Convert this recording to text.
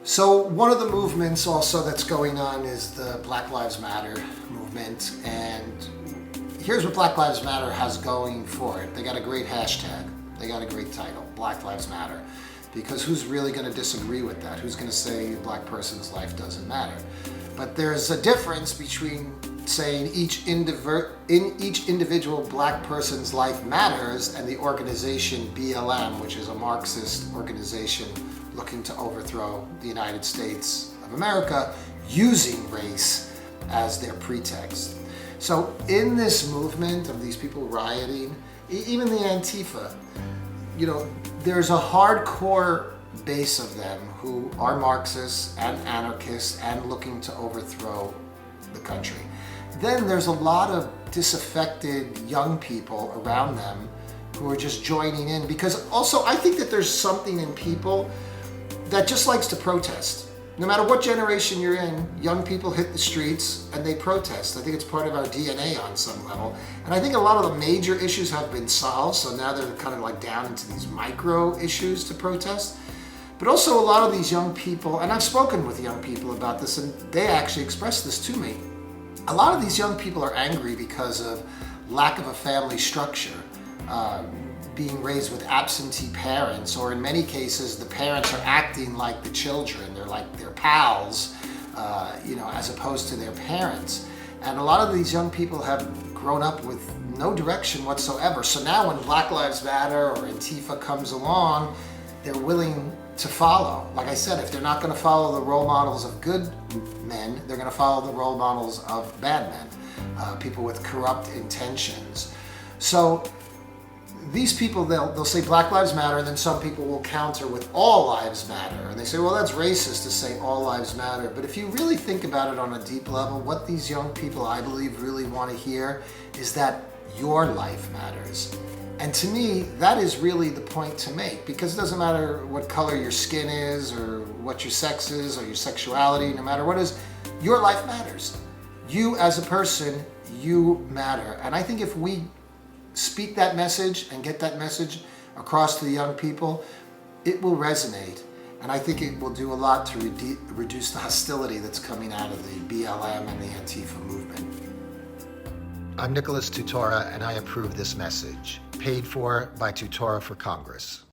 So one of the movements also that's going on is the Black Lives Matter movement, and here's what Black Lives Matter has going for it. They got a great hashtag, they got a great title, Black Lives Matter, because who's really going to disagree with that? Who's going to say a black person's life doesn't matter? But there's a difference between saying each individual black person's life matters and the organization BLM, which is a Marxist organization looking to overthrow the United States of America using race as their pretext. So in this movement of these people rioting, even the Antifa, there's a hardcore base of them who are Marxists and anarchists and looking to overthrow the country. Then there's a lot of disaffected young people around them who are just joining in, because also I think that there's something in people that just likes to protest. No matter what generation you're in, young people hit the streets and they protest. I think it's part of our DNA on some level. And I think a lot of the major issues have been solved, so now they're kind of like down into these micro issues to protest. But also a lot of these young people, and I've spoken with young people about this, and they actually expressed this to me. A lot of these young people are angry because of lack of a family structure, being raised with absentee parents, or in many cases the parents are acting like the children. They're like their pals, as opposed to their parents. And a lot of these young people have grown up with no direction whatsoever. So now when Black Lives Matter or Antifa comes along, they're willing to follow. Like I said, if they're not going to follow the role models of good men, they're going to follow the role models of bad men, people with corrupt intentions. So these people, they'll say Black Lives Matter, and then some people will counter with All Lives Matter. And they say, well, that's racist to say All Lives Matter. But if you really think about it on a deep level, what these young people, I believe, really want to hear is that your life matters. And to me, that is really the point to make, because it doesn't matter what color your skin is or what your sex is or your sexuality, no matter what it is, your life matters. You as a person, you matter. And I think if we speak that message and get that message across to the young people, it will resonate. And I think it will do a lot to reduce the hostility that's coming out of the BLM and the Antifa movement. I'm Nicholas Tutora, and I approve this message. Paid for by Tutora for Congress.